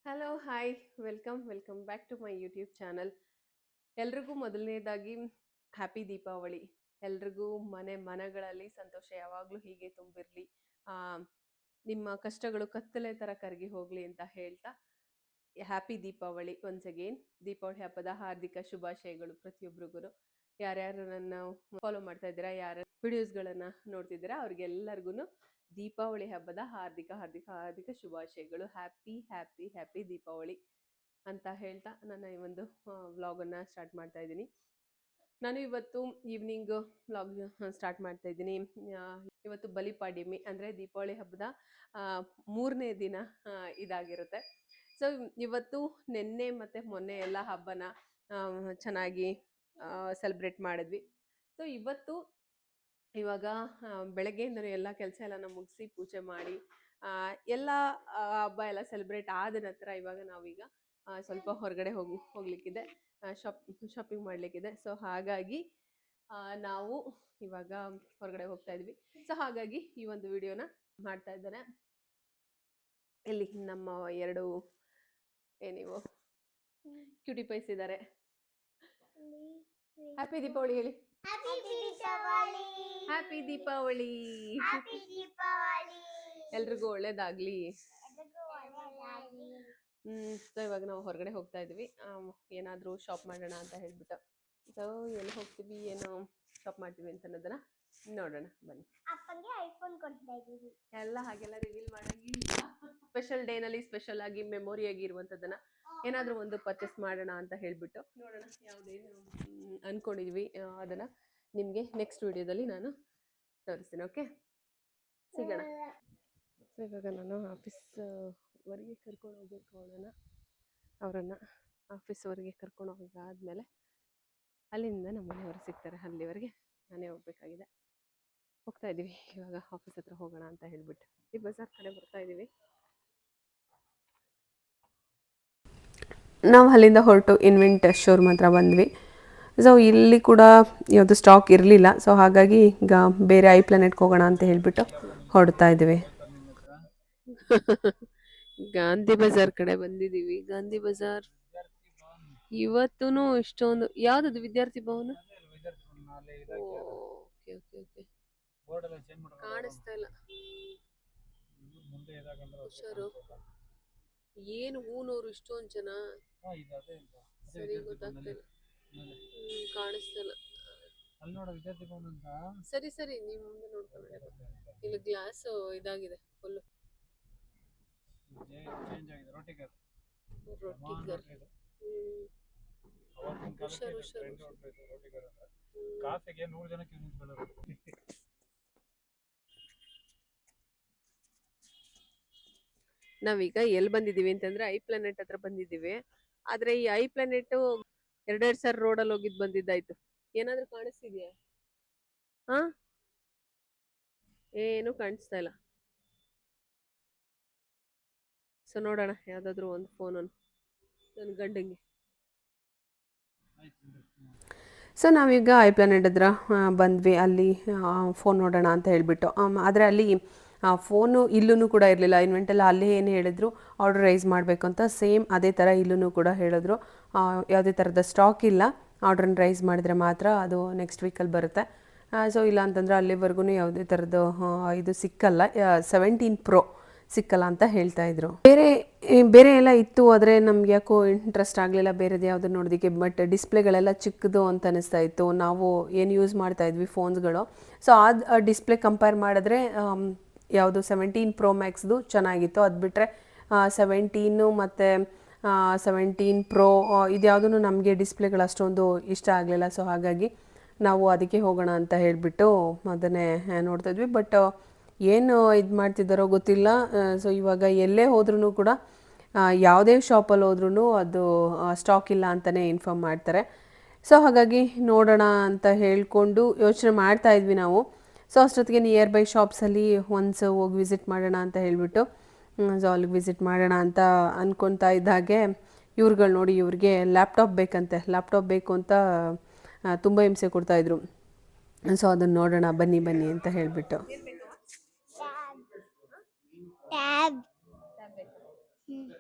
Hello hi welcome back to my YouTube channel. ಎಲ್ರಿಗೂ ಮೊದಲನೇದಾಗಿ happy Deepavali. ಎಲ್ರಿಗೂ ಮನಗಳಲ್ಲಿ ಸಂತೋಷ ಯಾವಾಗಲೂ ಹೀಗೆ ತುಂಬಿರಲಿ. ಆ ನಿಮ್ಮ ಕಷ್ಟಗಳು ಕತ್ತಲೆ ಥರ ಕರಗಿ ಹೋಗಲಿ ಅಂತ ಹೇಳ್ತಾ happy Deepavali once again. Deepavali ಹಬ್ಬದ ಹಾರ್ದಿಕ ಶುಭಾಶಯಗಳು ಪ್ರತಿಯೊಬ್ಬರಿಗೂ. ಯಾರ್ಯಾರು ನನ್ನ ಫಾಲೋ ಮಾಡ್ತಾ ಇದ್ದೀರಾ, ಯಾರ ವಿಡಿಯೋಸ್ಗಳನ್ನು ನೋಡ್ತಿದ್ದೀರಾ, ಅವ್ರಿಗೆಲ್ಲರಿಗೂ ದೀಪಾವಳಿ ಹಬ್ಬದ ಹಾರ್ದಿಕ ಹಾರ್ದಿಕ ಹಾರ್ದಿಕ ಶುಭಾಶಯಗಳು. ಹ್ಯಾಪಿ ಹ್ಯಾಪಿ ಹ್ಯಾಪಿ ದೀಪಾವಳಿ ಅಂತ ಹೇಳ್ತಾ ನನ್ನ ಈ ಒಂದು ವ್ಲಾಗನ್ನು ಸ್ಟಾರ್ಟ್ ಮಾಡ್ತಾ ಇದ್ದೀನಿ. ನಾನು ಇವತ್ತು ಈವ್ನಿಂಗ್ ವ್ಲಾಗ್ ಸ್ಟಾರ್ಟ್ ಮಾಡ್ತಾ ಇದ್ದೀನಿ. ಇವತ್ತು ಬಲಿಪಾಡ್ಯಮಿ ಅಂದರೆ ದೀಪಾವಳಿ ಹಬ್ಬದ 3ನೇ ದಿನ ಇದಾಗಿರುತ್ತೆ. ಸೊ ಇವತ್ತು ನಿನ್ನೆ ಮತ್ತು ಮೊನ್ನೆ ಎಲ್ಲ ಹಬ್ಬನ ಚೆನ್ನಾಗಿ ಸೆಲೆಬ್ರೇಟ್ ಮಾಡಿದ್ವಿ. ಸೊ ಇವಾಗ ಬೆಳಗ್ಗೆಯಿಂದಲೂ ಎಲ್ಲ ಕೆಲಸ ಎಲ್ಲ ಮುಗಿಸಿ ಪೂಜೆ ಮಾಡಿ ಎಲ್ಲ ಹಬ್ಬ ಎಲ್ಲ ಸೆಲೆಬ್ರೇಟ್ ಆದ ನಂತರ ಇವಾಗ ನಾವೀಗ ಸ್ವಲ್ಪ ಹೊರಗಡೆ ಹೋಗ್ಲಿಕ್ಕಿದೆ, ಶಾಪಿಂಗ್ ಮಾಡಲಿಕ್ಕಿದೆ. ಸೊ ಹಾಗಾಗಿ ನಾವು ಇವಾಗ ಹೊರಗಡೆ ಹೋಗ್ತಾ ಇದ್ವಿ. ಸೊ ಹಾಗಾಗಿ ಈ ಒಂದು ವಿಡಿಯೋನ ಮಾಡ್ತಾ ಇದ್ದೇನೆ. ಇಲ್ಲಿ ನಮ್ಮ 2 ಏನಿವು ಕ್ಯೂಟಿ ಪೈಸ್ ಇದ್ದಾರೆ. ಹ್ಯಾಪಿ ದೀಪಾವಳಿ ಹೇಳಿ. ಹ್ಯಾಪಿ ದೀಪಾವಳಿ. ಎಲ್ರಿಗೂ ಒಳ್ಳೇದಾಗ್ಲಿ. ಸೊ ಇವಾಗ ನಾವು ಹೊರಗಡೆ ಹೋಗ್ತಾ ಇದ್ವಿ, ಏನಾದರೂ ಶಾಪ್ ಮಾಡೋಣ ಅಂತ ಹೇಳ್ಬಿಟ್ಟು. ಸೊ ಎಲ್ಲಿ ಹೋಗ್ತೀವಿ, ಏನು ಶಾಪ್ ಮಾಡ್ತೀವಿ ಅಂತ ಅನ್ನೋದನ್ನ ನೋಡೋಣ ಬನ್ನಿ. ಎಲ್ಲ ಹಾಗೆಲ್ಲ ರಿವೀಲ್ ಮಾಡಂಗಿಲ್ಲ. ಸ್ಪೆಷಲ್ ಡೇನಲ್ಲಿ ಸ್ಪೆಷಲ್ ಆಗಿ ಮೆಮೊರಿ ಆಗಿ ಇರುವಂಥದ್ದನ್ನ ಏನಾದರೂ ಒಂದು ಪರ್ಚೇಸ್ ಮಾಡೋಣ ಅಂತ ಹೇಳ್ಬಿಟ್ಟು ನೋಡೋಣ. ಯಾವುದೇನು ಅಂದ್ಕೊಂಡಿದ್ವಿ ಅದನ್ನು ನಿಮಗೆ ನೆಕ್ಸ್ಟ್ ವಿಡಿಯೋದಲ್ಲಿ ನಾನು ತೋರಿಸ್ತೀನಿ. ಓಕೆ, ಸಿಗೋಣ. ಸೊ ಇವಾಗ ನಾನು ಆಫೀಸ್ವರೆಗೆ ಕರ್ಕೊಂಡು ಹೋಗ್ಬೇಕು ಅವರನ್ನು ಆಫೀಸ್ವರೆಗೆ ಕರ್ಕೊಂಡು ಹೋಗಾದ್ಮೇಲೆ ಅಲ್ಲಿಂದ ನಮ್ಮ ಮನೆಯವರು ಸಿಗ್ತಾರೆ. ಅಲ್ಲಿವರೆಗೆ ನಾನೇ ಹೋಗ್ಬೇಕಾಗಿದೆ. ಹೋಗ್ತಾ ಇದ್ದೀವಿ ಇವಾಗ ಆಫೀಸ್ ಹತ್ರ ಹೋಗೋಣ ಅಂತ ಹೇಳ್ಬಿಟ್ಟು ಈ ಬಜಾರ್ ಕಡೆ ಬರ್ತಾ ಇದ್ದೀವಿ. ನಾವು ಅಲ್ಲಿಂದ ಹೊರಟು ಇನ್ವೆಂಟ್ ಶೋರೂಮ್ ಹತ್ರ ಬಂದ್ವಿ. ಸೊ ಇಲ್ಲಿ ಕೂಡ ಯಾವುದು ಸ್ಟಾಕ್ ಇರಲಿಲ್ಲ. ಸೊ ಹಾಗಾಗಿ ಈಗ ಬೇರೆ ಐ ಪ್ಲಾನೆಟ್ಗೆ ಹೋಗೋಣ ಅಂತ ಹೇಳ್ಬಿಟ್ಟು ಹೊರಡ್ತಾ ಇದ್ದೀವಿ. ಗಾಂಧಿ ಬಜಾರ್ ಕಡೆ ಬಂದಿದ್ದೀವಿ. ಗಾಂಧಿ ಬಜಾರ್ ಇವತ್ತೂ ಇಷ್ಟೊಂದು ಯಾವುದದು ವಿದ್ಯಾರ್ಥಿ ಭವನ ಕಾಣಿಸ್ತಾ ಇಲ್ಲ. ಹುಷಾರು. ಏನು ಹೂನೂರು ಇಷ್ಟೊಂದು ಜನ ಸರಿ ಗೊತ್ತಾಗ್ತಿಲ್ಲ. ಕಾಣಿಸ್ತಿಲ್ಲ. ಸರಿ ಸರಿ ನೀವು ಮುಂದೆ ನೋಡ್ಕೊಂಡು. ಇಲ್ಲಿ ಗ್ಲಾಸ್ ಇದಾಗಿದೆ ಫುಲ್ಲು. ರೋಟಿಗರ್. ಹುಷಾರು ಹುಷಾರು. ಕಾಫಿಗೆ 100 ಜನಕ್ಕೆ ನಾವೀಗ ಎಲ್ಲಿ ಬಂದಿದ್ದೀವಿ ಅಂತಂದ್ರೆ ಐ ಪ್ಲಾನೆಟ್ ಹತ್ರ ಬಂದಿದ್ದೀವಿ. ಆದ್ರೆ ಈ ಐ ಪ್ಲಾನೆಟ್ 2 ಸರ್ ರೋಡಲ್ಲಿ ಹೋಗಿದ್ದು ಬಂದಿದ್ದಾಯ್ತು. ಏನಾದ್ರೂ ಕಾಣಿಸ್ತಿದ್ಯಾ? ಹಾ, ಏನು ಕಾಣಿಸ್ತಾ ಇಲ್ಲ. ಸೊ ನೋಡೋಣ ಯಾವ್ದಾದ್ರು ಒಂದು ಫೋನನ್ನು ನನ್ನ ಗಂಡಂಗೆ. ಸೊ ನಾವೀಗ ಐ ಪ್ಲಾನೆಟ್ ಹತ್ರ ಬಂದ್ವಿ. ಅಲ್ಲಿ ಫೋನ್ ನೋಡೋಣ ಅಂತ ಹೇಳ್ಬಿಟ್ಟು. ಆದರೆ ಅಲ್ಲಿ ಫೋನು ಇಲ್ಲೂ ಕೂಡ ಇರಲಿಲ್ಲ. ಇನ್ವೆಂಟೆಲ್ಲ ಅಲ್ಲಿ ಏನು ಹೇಳಿದ್ರು ಆರ್ಡರ್ ರೈಸ್ ಮಾಡಬೇಕು ಅಂತ, ಸೇಮ್ ಅದೇ ಥರ ಇಲ್ಲೂ ಕೂಡ ಹೇಳಿದ್ರು ಯಾವುದೇ ಥರದ ಸ್ಟಾಕ್ ಇಲ್ಲ, ಆರ್ಡ್ರನ್ನ ರೈಸ್ ಮಾಡಿದ್ರೆ ಮಾತ್ರ ಅದು ನೆಕ್ಸ್ಟ್ ವೀಕಲ್ಲಿ ಬರುತ್ತೆ. ಸೊ ಇಲ್ಲ ಅಂತಂದರೆ ಅಲ್ಲಿವರೆಗೂ ಯಾವುದೇ ಥರದ್ದು ಇದು ಸಿಕ್ಕಲ್ಲ, 17 Pro ಸಿಕ್ಕಲ್ಲ ಅಂತ ಹೇಳ್ತಾ ಇದ್ರು. ಬೇರೆ ಎಲ್ಲ ಇತ್ತು, ಆದರೆ ನಮ್ಗೆ ಯಾಕೋ ಇಂಟ್ರೆಸ್ಟ್ ಆಗಲಿಲ್ಲ ಬೇರೆದು ಯಾವುದು ನೋಡೋದಕ್ಕೆ. ಬಟ್ ಡಿಸ್ಪ್ಲೇಗಳೆಲ್ಲ ಚಿಕ್ಕದು ಅಂತ ಅನಿಸ್ತಾ ಇತ್ತು. ನಾವು ಏನು ಯೂಸ್ ಮಾಡ್ತಾ ಇದ್ವಿ ಫೋನ್ಸ್ಗಳು, ಸೊ ಆ ಡಿಸ್ಪ್ಲೇ ಕಂಪೇರ್ ಮಾಡಿದ್ರೆ ಯಾವುದು 17 Pro Maxದು ಚೆನ್ನಾಗಿತ್ತು. ಅದು ಬಿಟ್ಟರೆ 17 ಮತ್ತು 17 Pro ಇದ್ಯಾವುದೂ ನಮಗೆ ಡಿಸ್ಪ್ಲೇಗಳು ಅಷ್ಟೊಂದು ಇಷ್ಟ ಆಗಲಿಲ್ಲ. ಸೊ ಹಾಗಾಗಿ ನಾವು ಅದಕ್ಕೆ ಹೋಗೋಣ ಅಂತ ಹೇಳಿಬಿಟ್ಟು ಅದನ್ನೇ ನೋಡ್ತಾ ಇದ್ವಿ. ಬಟ್ ಏನು ಇದು ಮಾಡ್ತಿದ್ದಾರೋ ಗೊತ್ತಿಲ್ಲ. ಸೊ ಇವಾಗ ಎಲ್ಲೇ ಹೋದ್ರೂ ಕೂಡ ಯಾವುದೇ ಶಾಪಲ್ಲಿ ಹೋದ್ರೂ ಅದು ಸ್ಟಾಕ್ ಇಲ್ಲ ಅಂತಲೇ ಇನ್ಫಾರ್ಮ್ ಮಾಡ್ತಾರೆ. ಸೊ ಹಾಗಾಗಿ ನೋಡೋಣ ಅಂತ ಹೇಳಿಕೊಂಡು ಯೋಚನೆ ಮಾಡ್ತಾ ಇದ್ವಿ ನಾವು. ಸೊ ಅಷ್ಟೊತ್ತಿಗೆ ನಿಯರ್ ಬೈ ಶಾಪ್ಸಲ್ಲಿ ಒನ್ಸ್ ಹೋಗಿ ವಿಸಿಟ್ ಮಾಡೋಣ ಅಂತ ಹೇಳಿಬಿಟ್ಟು ಸೊ ಅಲ್ಲಿಗೆ ವಿಸಿಟ್ ಮಾಡೋಣ ಅಂತ ಅಂದ್ಕೊತಾ ಇದ್ದಾಗೆ ಇವ್ರುಗಳು ನೋಡಿ, ಇವ್ರಿಗೆ ಲ್ಯಾಪ್ಟಾಪ್ ಬೇಕಂತೆ. ಲ್ಯಾಪ್ಟಾಪ್ ಬೇಕು ಅಂತ ತುಂಬ ಹಿಂಸೆ ಕೊಡ್ತಾಯಿದ್ರು. ಸೊ ಅದನ್ನು ನೋಡೋಣ ಬನ್ನಿ ಅಂತ ಹೇಳಿಬಿಟ್ಟು.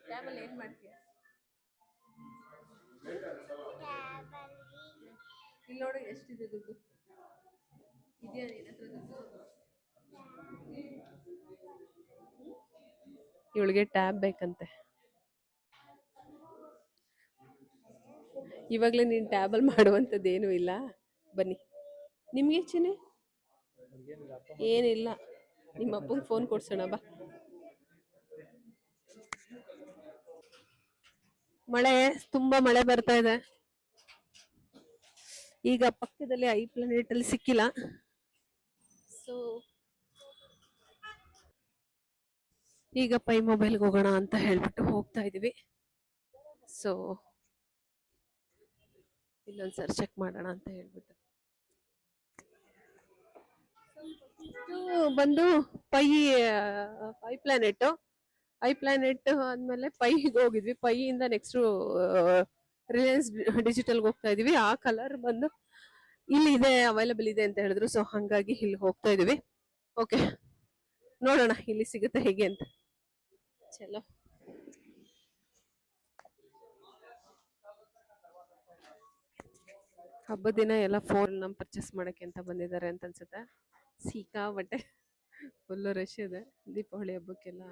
ಟ್ಯಾಬಲ್ಲಿ ಏನು ಮಾಡ್ತೀಯ? ಇಲ್ಲಿ ನೋಡು ಎಷ್ಟಿದೆ ದುಡ್ಡು. ಇದೆಯಾ ನಿನ್ನ ಹತ್ರ ದುಡ್ಡು? ಇವಳಿಗೆ ಟ್ಯಾಬ್ ಬೇಕಂತೆ. ಇವಾಗಲೇ ನೀನು ಟ್ಯಾಬಲ್ಲಿ ಮಾಡುವಂಥದ್ದೇನೂ ಇಲ್ಲ. ಬನ್ನಿ. ನಿಮಗೆ ಚಿನ್ನೆ ಏನಿಲ್ಲ. ನಿಮ್ಮ ಅಪ್ಪಂಗೆ ಫೋನ್ ಕೊಡ್ಸೋಣ ಬಾ. ಮಳೆ, ತುಂಬಾ ಮಳೆ ಬರ್ತಾ ಇದೆ. ಈಗ ಪಕ್ಕದಲ್ಲಿ ಐ ಪ್ಲಾನೆಟ್ ಅಲ್ಲಿ ಸಿಕ್ಕಿಲ್ಲ. ಸೊ ಈಗ ಪೈ ಮೊಬೈಲ್ಗೆ ಹೋಗೋಣ ಅಂತ ಹೇಳ್ಬಿಟ್ಟು ಹೋಗ್ತಾ ಇದೀವಿ. ಸೊ ಇಲ್ಲೊಂದ್ಸರಿ ಚೆಕ್ ಮಾಡೋಣ ಅಂತ ಹೇಳ್ಬಿಟ್ಟು ಇದು ಬಂದು ಪೈ ಐ ಪ್ಲಾನೆಟ್ ಆದ್ಮೇಲೆ ಪೈಗೆ ಹೋಗಿದ್ವಿ. ಪೈಯಿಂದ ನೆಕ್ಸ್ಟ್ ರಿಲಯನ್ಸ್ ಡಿಜಿಟಲ್ಗೆ ಹೋಗ್ತಾ ಇದೀವಿ. ಆ ಕಲರ್ ಬಂದು ಇಲ್ಲಿ ಇದೆ, ಅವೈಲಬಲ್ ಇದೆ ಅಂತ ಹೇಳಿದ್ರು. ಸೊ ಹಂಗಾಗಿ ಇಲ್ಲಿ ಹೋಗ್ತಾ ಇದೀವಿ. ಓಕೆ, ನೋಡೋಣ ಇಲ್ಲಿ ಸಿಗುತ್ತೆ ಹೇಗೆ ಅಂತ. ಚಲೋ. ಹಬ್ಬದ ದಿನ ಎಲ್ಲ ಫೋನ್ ಪರ್ಚೇಸ್ ಮಾಡಕ್ಕೆ ಅಂತ ಬಂದಿದ್ದಾರೆ ಅಂತ ಅನ್ಸುತ್ತೆ. ಸಿಕ್ಕಾಬಟ್ಟೆ ಫುಲ್ಲು ರಶ್ ಇದೆ. ದೀಪಾವಳಿ ಹಬ್ಬಕ್ಕೆಲ್ಲ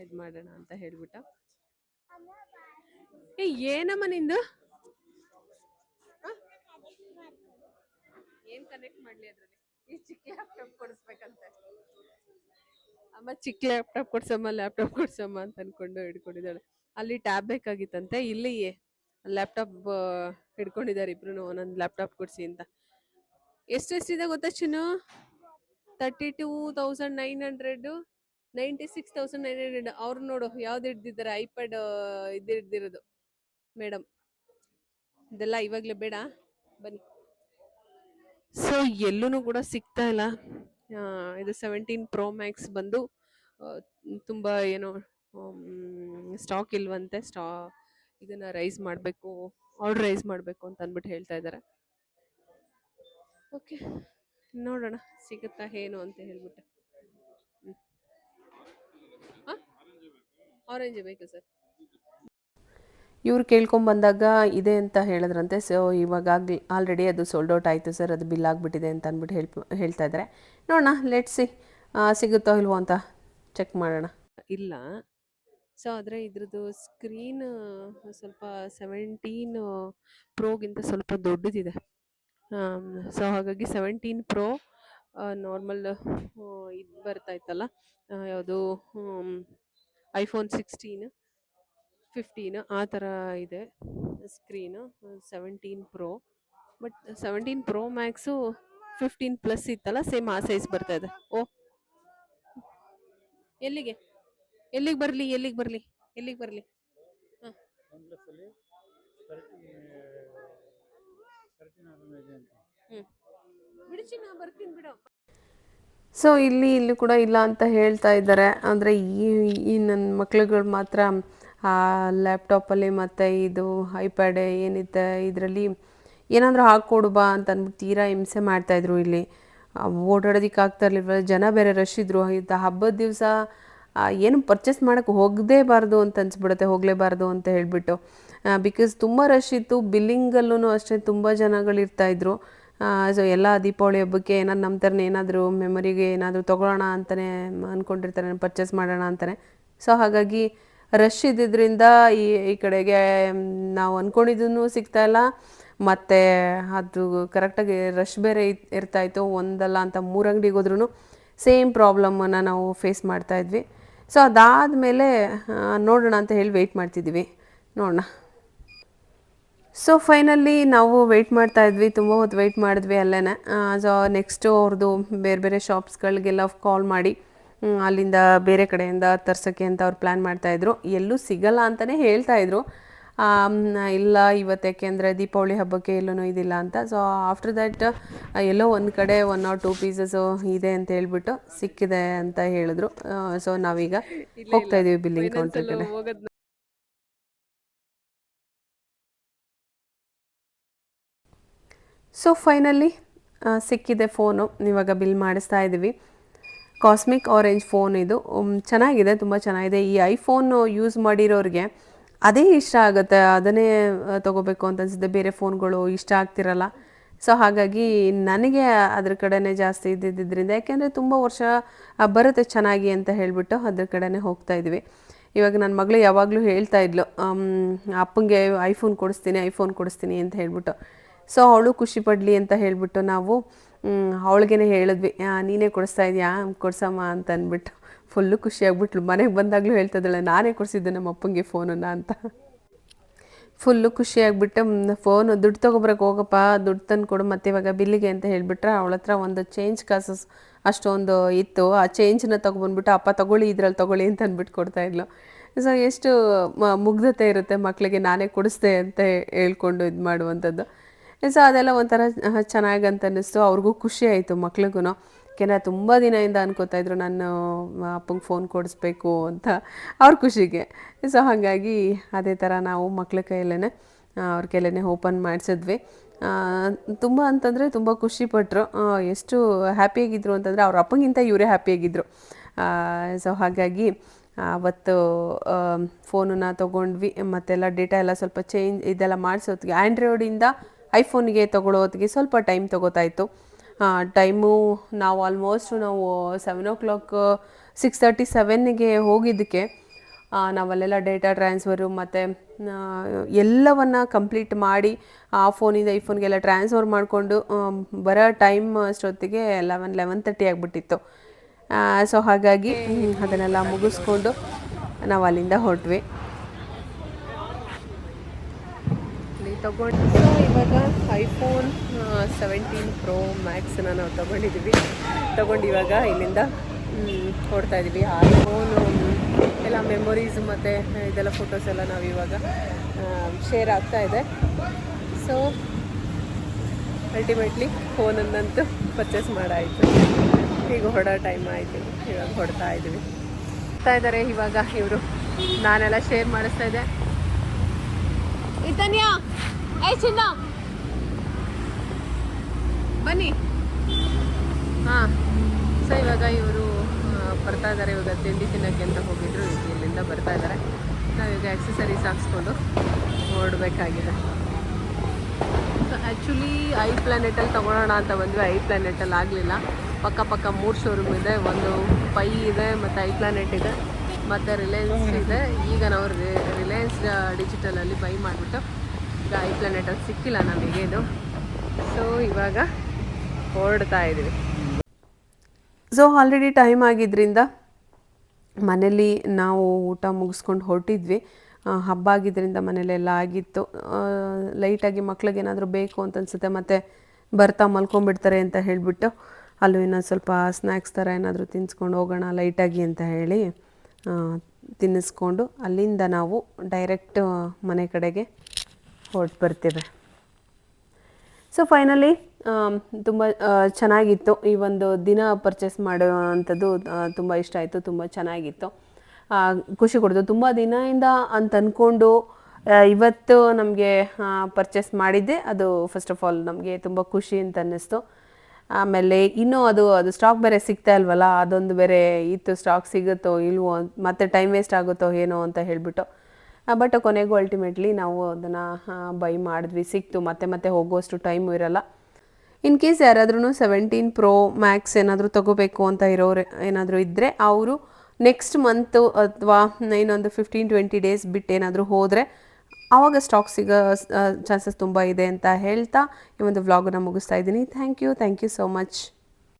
ಇದು ಮಾಡೋಣ ಅಂತ ಹೇಳ್ಬಿಟ್ಟು. ಏನಮ್ಮ ನಿಂದು? ಏನ್ ಕನೆಕ್ಟ್ ಮಾಡ್ಲಿ ಅದ್ರಲ್ಲಿ? ಈ ಚಿಕ್ಕ ಲ್ಯಾಪ್ಟಾಪ್ ಕೊಡಿಸ್ಬೇಕಂತೆ. ಅಮ್ಮ ಚಿಕ್ಕ ಲ್ಯಾಪ್ಟಾಪ್ ಕೊಡ್ಸಮ್ಮ ಅಂತ ಅನ್ಕೊಂಡು ಹಿಡ್ಕೊಂಡಿದ್ದಾಳೆ. ಅಲ್ಲಿ ಟ್ಯಾಬ್ ಬೇಕಾಗಿತ್ತಂತೆ, ಇಲ್ಲಿ ಲ್ಯಾಪ್ಟಾಪ್ ಹಿಡ್ಕೊಂಡಿದ್ದಾರೆ ಇಬ್ರು. ಒಂದೊಂದು ಲ್ಯಾಪ್ಟಾಪ್ ಕೊಡ್ಸಿ ಅಂತ. ಎಷ್ಟೆಷ್ಟಿದೆ ಗೊತ್ತಾ ಚಿನ್ನು? 32,900, 96,900. ಅವ್ರು ನೋಡು ಯಾವ್ದು ಹಿಡ್ದಿದ್ದಾರೆ, ಐಪ್ಯಾಡ್ ಇದು ಹಿಡ್ದಿರೋದು ಮೇಡಮ್. ಇದೆಲ್ಲ ಇವಾಗಲೇ ಬೇಡ, ಬನ್ನಿ. ಸೊ ಎಲ್ಲೂ ಕೂಡ ಸಿಗ್ತಾ ಇಲ್ಲ. ಇದು 17 Pro Max ಬಂದು ತುಂಬ ಏನೋ ಸ್ಟಾಕ್ ಇಲ್ವಂತೆ. ಇದನ್ನ ಆರ್ಡರ್ ರೈಸ್ ಮಾಡಬೇಕು ಅಂತ ಅಂದ್ಬಿಟ್ಟು ಹೇಳ್ತಾ ಇದ್ದಾರೆ. ಓಕೆ, ನೋಡೋಣ ಸಿಗುತ್ತಾ ಏನು ಅಂತ ಹೇಳ್ಬಿಟ್ಟು. ಆರೆಂಜ್ ಬೇಕು ಸರ್. ಇವ್ರು ಕೇಳ್ಕೊಂಬಂದಾಗ ಇದೆ ಅಂತ ಹೇಳಿದ್ರಂತೆ. ಸೊ ಇವಾಗ ಆಲ್ರೆಡಿ ಅದು ಸೋಲ್ಡ್ ಔಟ್ ಆಯಿತು ಸರ್, ಅದು ಬಿಲ್ ಆಗಿಬಿಟ್ಟಿದೆ ಅಂತ ಅಂದ್ಬಿಟ್ಟು ಹೇಳ್ತಾ ಇದ್ದಾರೆ. ನೋಡೋಣ, ಲೆಟ್ಸಿ ಸಿಗುತ್ತೋ ಇಲ್ವೋ ಅಂತ ಚೆಕ್ ಮಾಡೋಣ. ಇಲ್ಲ. ಸೊ ಆದರೆ ಇದ್ರದ್ದು ಸ್ಕ್ರೀನ್ ಸ್ವಲ್ಪ 17 ಪ್ರೋಗಿಂತ ಸ್ವಲ್ಪ ದೊಡ್ಡದಿದೆ. ಸೊ ಹಾಗಾಗಿ 17 Pro ನಾರ್ಮಲ್ ಇದು ಬರ್ತಾ ಇತ್ತಲ್ಲ, ಯಾವುದು iPhone 16, 15 ಆ ಥರ ಇದೆ ಸ್ಕ್ರೀನು. 17 Pro, ಬಟ್ 17 Pro Maxು 15+ ಇತ್ತಲ್ಲ, ಸೇಮ್ ಆ ಸೈಜ್ ಬರ್ತಾ ಇದೆ. ಎಲ್ಲಿಗೆ ಬರಲಿ? ಹಾಂ, ಬಿಡಿಸಿ ನಾ ಬರ್ತೀನಿ ಬಿಡು. ಸೊ ಇಲ್ಲಿ ಕೂಡ ಇಲ್ಲ ಅಂತ ಹೇಳ್ತಾ ಇದ್ದಾರೆ. ಅಂದರೆ ಈ ನನ್ನ ಮಕ್ಳುಗಳು ಮಾತ್ರ ಲ್ಯಾಪ್ಟಾಪಲ್ಲಿ ಮತ್ತು ಇದು ಐಪ್ಯಾಡ್ ಏನಿದೆ ಇದರಲ್ಲಿ ಏನಾದರೂ ಹಾಕ್ಕೊಡು ಬಾ ಅಂತ ಅಂದ್ಬಿಟ್ಟು ತೀರಾ ಹಿಂಸೆ ಮಾಡ್ತಾಯಿದ್ರು. ಇಲ್ಲಿ ಓಡಾಡೋದಕ್ಕೆ ಆಗ್ತಾ ಇರಲಿಲ್ಲ, ಜನ ಬೇರೆ ರಶ್ ಇದ್ದರು. ಹಬ್ಬದ ದಿವಸ ಏನು ಪರ್ಚೇಸ್ ಮಾಡೋಕ್ಕೆ ಹೋಗಲೇಬಾರ್ದು ಅಂತ ಹೋಗಲೇಬಾರ್ದು ಅಂತ ಹೇಳಿಬಿಟ್ಟು. ಬಿಕಾಸ್ ತುಂಬ ರಶ್ ಇತ್ತು. ಬಿಲ್ಲಿಂಗಲ್ಲೂ ಅಷ್ಟೇ ತುಂಬ ಜನಗಳಿರ್ತಾಯಿದ್ರು. ಸೊ ಎಲ್ಲ ದೀಪಾವಳಿ ಹಬ್ಬಕ್ಕೆ ಏನಾದ್ರು ನಮ್ಮ ಥರನೇ ಏನಾದರೂ ಮೆಮೊರಿಗೆ ಏನಾದರೂ ತೊಗೊಳ್ಳೋಣ ಅಂತಲೇ ಅಂದ್ಕೊಂಡಿರ್ತಾರೆ, ಪರ್ಚೇಸ್ ಮಾಡೋಣ ಅಂತಲೇ. ಸೊ ಹಾಗಾಗಿ ರಶ್ ಇದ್ದಿದ್ದರಿಂದ ಈ ಕಡೆಗೆ ನಾವು ಅಂದ್ಕೊಂಡಿದ್ದೂ ಸಿಗ್ತಾಯಿಲ್ಲ, ಮತ್ತು ಅದು ಕರೆಕ್ಟಾಗಿ ರಶ್ ಬೇರೆ ಇರ್ತಾಯಿತ್ತು. ಒಂದಲ್ಲ ಅಂತ 3 ಅಂಗಡಿಗೆ ಹೋದ್ರೂ ಸೇಮ್ ಪ್ರಾಬ್ಲಮ್ಮನ್ನು ನಾವು ಫೇಸ್ ಮಾಡ್ತಾಯಿದ್ವಿ. ಸೊ ಅದಾದಮೇಲೆ ನೋಡೋಣ ಅಂತ ಹೇಳಿ ವೆಯ್ಟ್ ಮಾಡ್ತಿದ್ವಿ. ನೋಡೋಣ. ಸೊ ಫೈನಲಿ ನಾವು ವೆಯ್ಟ್ ಮಾಡ್ತಾ ಇದ್ವಿ, ತುಂಬ ಹೊತ್ತು ವೆಯ್ಟ್ ಮಾಡಿದ್ವಿ ಅಲ್ಲೇ. ಸೊ ನೆಕ್ಸ್ಟು ಅವ್ರದ್ದು ಬೇರೆ ಶಾಪ್ಸ್ಗಳಿಗೆಲ್ಲ ಕಾಲ್ ಮಾಡಿ ಅಲ್ಲಿಂದ ಬೇರೆ ಕಡೆಯಿಂದ ತರ್ಸೋಕ್ಕೆ ಅಂತ ಅವ್ರು ಪ್ಲ್ಯಾನ್ ಮಾಡ್ತಾಯಿದ್ರು. ಎಲ್ಲೂ ಸಿಗಲ್ಲ ಅಂತಲೇ ಹೇಳ್ತಾಯಿದ್ರು. ಇಲ್ಲ ಇವತ್ತು ಯಾಕೆಂದರೆ ದೀಪಾವಳಿ ಹಬ್ಬಕ್ಕೆ ಎಲ್ಲೂ ಇದಿಲ್ಲ ಅಂತ. ಸೊ ಆಫ್ಟರ್ ದ್ಯಾಟ್ ಎಲ್ಲೋ ಒಂದು ಕಡೆ 1 or 2 ಪೀಸಸ್ಸು ಇದೆ ಅಂತ ಹೇಳ್ಬಿಟ್ಟು ಸಿಕ್ಕಿದೆ ಅಂತ ಹೇಳಿದ್ರು. ಸೊ ನಾವೀಗ ಹೋಗ್ತಾ ಇದ್ದೀವಿ ಬಿಲ್ಲಿಂಗ್ ಕೌಂಟರ್ ಕಡೆ. ಸೊ ಫೈನಲಿ ಸಿಕ್ಕಿದೆ ಫೋನು. ಇವಾಗ ಬಿಲ್ ಮಾಡಿಸ್ತಾ ಇದ್ದೀವಿ. ಕಾಸ್ಮಿಕ್ ಆರೆಂಜ್ ಫೋನ್ ಇದು. ಚೆನ್ನಾಗಿದೆ, ತುಂಬ ಚೆನ್ನಾಗಿದೆ. ಈ ಐಫೋನ್ ಯೂಸ್ ಮಾಡಿರೋರಿಗೆ ಅದೇ ಇಷ್ಟ ಆಗುತ್ತೆ, ಅದನ್ನೇ ತೊಗೋಬೇಕು ಅಂತ ಅನಿಸುತ್ತೆ. ಬೇರೆ ಫೋನ್ಗಳು ಇಷ್ಟ ಆಗ್ತಿರಲ್ಲ. ಸೊ ಹಾಗಾಗಿ ನನಗೆ ಅದ್ರ ಕಡೆನೇ ಜಾಸ್ತಿ ಇದ್ದಿದ್ದರಿಂದ, ಯಾಕೆಂದರೆ ತುಂಬ ವರ್ಷ ಬರುತ್ತೆ ಚೆನ್ನಾಗಿ ಅಂತ ಹೇಳಿಬಿಟ್ಟು ಅದ್ರ ಕಡೆನೇ ಹೋಗ್ತಾ ಇದ್ವಿ. ಇವಾಗ ನನ್ನ ಮಗಳು ಯಾವಾಗಲೂ ಹೇಳ್ತಾ ಇದ್ಲು, ಅಪ್ಪಂಗೆ ಐಫೋನ್ ಕೊಡಿಸ್ತೀನಿ ಅಂತ ಹೇಳ್ಬಿಟ್ಟು. ಸೊ ಅವಳು ಖುಷಿ ಪಡಲಿ ಅಂತ ಹೇಳಿಬಿಟ್ಟು ನಾವು ಅವಳಿಗೇನೆ ಹೇಳಿದ್ವಿ, ನೀನೇ ಕೊಡಿಸ್ತಾ ಇದೆಯಾ, ಕೊಡ್ಸಮ್ಮ ಅಂತ ಅಂದ್ಬಿಟ್ಟು. ಫುಲ್ಲು ಖುಷಿಯಾಗ್ಬಿಟ್ಲು. ಮನೆಗೆ ಬಂದಾಗಲೂ ಹೇಳ್ತಿದ್ದಾಳೆ, ನಾನೇ ಕೊಡಿಸಿದ್ದೆ ನಮ್ಮ ಅಪ್ಪಂಗೆ ಫೋನನ್ನು ಅಂತ. ಫುಲ್ಲು ಖುಷಿಯಾಗ್ಬಿಟ್ಟು, ಫೋನು ದುಡ್ಡು ತೊಗೊಬರಕ್ಕೆ ಹೋಗಪ್ಪ, ದುಡ್ಡು ತಂದು ಕೊಡು ಮತ್ತು ಇವಾಗ ಬಿಲ್ಲಿಗೆ ಅಂತ ಹೇಳಿಬಿಟ್ರೆ, ಅವಳ ಹತ್ರ ಒಂದು ಚೇಂಜ್ ಕಾಸಸ್ ಅಷ್ಟೊಂದು ಇತ್ತು. ಆ ಚೇಂಜನ್ನ ತೊಗೊಬಂದ್ಬಿಟ್ಟು, ಅಪ್ಪ ತೊಗೊಳ್ಳಿ, ಇದ್ರಲ್ಲಿ ತೊಗೊಳ್ಳಿ ಅಂತ ಅಂದ್ಬಿಟ್ಟು ಕೊಡ್ತಾಯಿದ್ಲು. ಸೊ ಎಷ್ಟು ಮುಗ್ಧತೆ ಇರುತ್ತೆ ಮಕ್ಕಳಿಗೆ, ನಾನೇ ಕೊಡಿಸ್ದೆ ಅಂತ ಹೇಳ್ಕೊಂಡು ಇದು ಮಾಡುವಂಥದ್ದು. ಸೊ ಅದೆಲ್ಲ ಒಂಥರ ಚೆನ್ನಾಗಂತ ಅನ್ನಿಸ್ತು. ಅವ್ರಿಗೂ ಖುಷಿ ಆಯಿತು ಮಕ್ಳಿಗೂ. ಯಾಕೆಂದರೆ ತುಂಬ ದಿನದಿಂದ ಅನ್ಕೋತಾಯಿದ್ರು ನಾನು ಅಪ್ಪಂಗೆ ಫೋನ್ ಕೊಡಿಸ್ಬೇಕು ಅಂತ, ಅವ್ರ ಖುಷಿಗೆ. ಸೊ ಹಾಗಾಗಿ ಅದೇ ಥರ ನಾವು ಮಕ್ಳ ಕೈಯಲ್ಲೇ ಅವ್ರ ಕೈಲೇ ಓಪನ್ ಮಾಡಿಸಿದ್ವಿ. ತುಂಬ ಅಂತಂದರೆ ತುಂಬ ಖುಷಿಪಟ್ಟರು. ಎಷ್ಟು ಹ್ಯಾಪಿಯಾಗಿದ್ದರು ಅಂತಂದರೆ ಅವ್ರ ಅಪ್ಪಂಗಿಂತ ಇವರೇ ಹ್ಯಾಪಿಯಾಗಿದ್ದರು. ಸೊ ಹಾಗಾಗಿ ಅವತ್ತು ಫೋನನ್ನು ತೊಗೊಂಡ್ವಿ. ಮತ್ತೆಲ್ಲ ಡೇಟಾ ಎಲ್ಲ ಸ್ವಲ್ಪ ಚೇಂಜ್ ಇದೆಲ್ಲ ಮಾಡಿಸೋತ್ತಿಗೆ, ಆ್ಯಂಡ್ರಾಯ್ಡಿಂದ ಐಫೋನಿಗೆ ತೊಗೊಳೋತ್ತಿಗೆ ಸ್ವಲ್ಪ ಟೈಮ್ ತೊಗೋತಾಯಿತ್ತು. ಟೈಮು ನಾವು ಆಲ್ಮೋಸ್ಟ್ 7:00 6:30 7ಗೆ ಹೋಗಿದ್ದಕ್ಕೆ ನಾವಲ್ಲೆಲ್ಲ ಡೇಟಾ ಟ್ರಾನ್ಸ್ಫರು ಮತ್ತು ಎಲ್ಲವನ್ನು ಕಂಪ್ಲೀಟ್ ಮಾಡಿ ಆ ಫೋನಿಂದ ಈ ಫೋನ್ಗೆಲ್ಲ ಟ್ರಾನ್ಸ್ಫರ್ ಮಾಡಿಕೊಂಡು ಬರೋ ಟೈಮ್ ಅಷ್ಟೊತ್ತಿಗೆ 11:30 ಆಗಿಬಿಟ್ಟಿತ್ತು. ಸೊ ಹಾಗಾಗಿ ಅದನ್ನೆಲ್ಲ ಮುಗಿಸ್ಕೊಂಡು ನಾವು ಅಲ್ಲಿಂದ ಹೊರಟ್ವಿ. ತಗೊಂಡು ಇವಾಗ ಐಫೋನ್ 17 Pro Maxನ ನಾವು ತೊಗೊಂಡು ಇವಾಗ ಇಲ್ಲಿಂದ ಹೊರಡ್ತಾ ಇದ್ದೀವಿ. ಐಫೋನು ಎಲ್ಲ ಮೆಮೊರೀಸ್ ಮತ್ತು ಇದೆಲ್ಲ ಫೋಟೋಸ್ ಎಲ್ಲ ನಾವು ಇವಾಗ ಶೇರ್ ಆಗ್ತಾ ಇದೆ. ಸೊ ಅಲ್ಟಿಮೇಟ್ಲಿ ಫೋನನ್ನಂತೂ ಪರ್ಚೇಸ್ ಮಾಡಾಯಿತು. ಈಗ ಹೊರಡೋ ಟೈಮ್ ಆಯಿತು, ಇವಾಗ ಹೊರಡ್ತಾ ಇದ್ದೀವಿ. ಇದ್ದಾರೆ ಇವಾಗ ಇವರು, ನಾನೆಲ್ಲ ಶೇರ್ ಮಾಡಿಸ್ತಾ ಇದ್ದೆ. ಇತನ್ಯಾ, ಚಿನ್ನ ಬನ್ನಿ. ಹಾಂ, ಸೊ ಇವಾಗ ಇವರು ಬರ್ತಾ ಇದ್ದಾರೆ. ಇವಾಗ ತಿಂಡಿ ತಿನ್ನೋಕ್ಕೆ ಅಂತ ಹೋಗಿದ್ರು, ಇಲ್ಲಿಂದ ಬರ್ತಾ ಇದ್ದಾರೆ. ನಾವೀಗ ಆಕ್ಸೆಸರೀಸ್ ಹಾಕ್ಸ್ಕೊಂಡು ಹೊರಡಬೇಕಾಗಿದೆ. ಸೊ ಆ್ಯಕ್ಚುಲಿ ಐ ಪ್ಲಾನೆಟಲ್ಲಿ ತೊಗೊಳೋಣ ಅಂತ ಬಂದ್ವಿ. ಐ ಪ್ಲಾನೆಟಲ್ಲಿ ಆಗಲಿಲ್ಲ. ಪಕ್ಕ 3 ಶೋರೂಮ್ ಇದೆ. ಒಂದು ಪೈ ಇದೆ, ಮತ್ತು ಐ ಪ್ಲಾನೆಟ್ ಇದೆ, ಮತ್ತು ರಿಲಯನ್ಸ್ ಇದೆ. ಈಗ ನಾವು ರಿಲಯನ್ಸ್ ಡಿಜಿಟಲಲ್ಲಿ ಬೈ ಮಾಡಿಬಿಟ್ಟು ಈಗ ಐ ಪ್ಲಾನೆಟಲ್ಲಿ ಸಿಕ್ಕಿಲ್ಲ ನಮಗೆ ಇದು. ಸೊ ಇವಾಗ ಹೊರಡ್ತಾ ಇದ್ದೀವಿ. ಸೊ ಆಲ್ರೆಡಿ ಟೈಮ್ ಆಗಿದ್ದರಿಂದ ಮನೇಲಿ ನಾವು ಊಟ ಮುಗಿಸ್ಕೊಂಡು ಹೊರಟಿದ್ವಿ. ಹಬ್ಬ ಆಗಿದ್ದರಿಂದ ಮನೇಲೆಲ್ಲ ಆಗಿತ್ತು. ಲೈಟಾಗಿ ಮಕ್ಳಿಗೆ ಏನಾದರೂ ಬೇಕು ಅಂತ ಅನಿಸುತ್ತೆ, ಮತ್ತು ಬರ್ತಾ ಮಲ್ಕೊಂಡ್ಬಿಡ್ತಾರೆ ಅಂತ ಹೇಳಿಬಿಟ್ಟು ಅಲ್ಲೂ ಇನ್ನೊಂದು ಸ್ವಲ್ಪ ಸ್ನ್ಯಾಕ್ಸ್ ಥರ ಏನಾದರೂ ತಿನ್ನಿಸ್ಕೊಂಡು ಹೋಗೋಣ ಲೈಟಾಗಿ ಅಂತ ಹೇಳಿ ತಿನ್ನಿಸ್ಕೊಂಡು ಅಲ್ಲಿಂದ ನಾವು ಡೈರೆಕ್ಟ್ ಮನೆ ಕಡೆಗೆ ಹೊರಟು ಬರ್ತೇವೆ. ಸೊ ಫೈನಲಿ ತುಂಬ ಚೆನ್ನಾಗಿತ್ತು. ಈ ಒಂದು ದಿನ ಪರ್ಚೇಸ್ ಮಾಡೋವಂಥದ್ದು ತುಂಬ ಇಷ್ಟ ಆಯಿತು, ತುಂಬ ಚೆನ್ನಾಗಿತ್ತು, ಖುಷಿ ಕೊಡ್ತು. ತುಂಬ ದಿನದಿಂದ ಅಂತ ಅಂದ್ಕೊಂಡು ಇವತ್ತು ನಮಗೆ ಪರ್ಚೇಸ್ ಮಾಡಿದ್ದೆ. ಅದು ಫಸ್ಟ್ ಆಫ್ ಆಲ್ ನಮಗೆ ತುಂಬ ಖುಷಿ ಅಂತ ಅನ್ನಿಸ್ತು. ಆಮೇಲೆ ಇನ್ನೂ ಅದು ಸ್ಟಾಕ್ ಬೇರೆ ಸಿಗ್ತಾ ಇಲ್ವಲ್ಲ, ಅದೊಂದು ಬೇರೆ ಇತ್ತು. ಸ್ಟಾಕ್ ಸಿಗುತ್ತೋ ಇಲ್ವೋ, ಮತ್ತು ಟೈಮ್ ವೇಸ್ಟ್ ಆಗುತ್ತೋ ಏನೋ ಅಂತ ಹೇಳಿಬಿಟ್ಟು. ಬಟ್ ಕೊನೆಗೂ ಅಲ್ಟಿಮೇಟ್ಲಿ ನಾವು ಅದನ್ನು ಬೈ ಮಾಡಿದ್ವಿ, ಸಿಕ್ತು. ಮತ್ತೆ ಹೋಗುವಷ್ಟು ಟೈಮು ಇರೋಲ್ಲ. ಇನ್ ಕೇಸ್ ಯಾರಾದ್ರೂ 17 Pro Max ಏನಾದರೂ ತೊಗೋಬೇಕು ಅಂತ ಇರೋರು ಏನಾದರೂ ಇದ್ದರೆ, ಅವರು ನೆಕ್ಸ್ಟ್ ಮಂತು ಅಥವಾ ಇನ್ನೊಂದು 15-20 ಡೇಸ್ ಬಿಟ್ಟು ಏನಾದರೂ ಹೋದರೆ ಆವಾಗ ಸ್ಟಾಕ್ ಸಿಗೋ ಚಾನ್ಸಸ್ ತುಂಬ ಇದೆ ಅಂತ ಹೇಳ್ತಾ ಈ ಒಂದು ವ್ಲಾಗನ್ನು ಮುಗಿಸ್ತಾ ಇದ್ದೀನಿ. Thank you so much.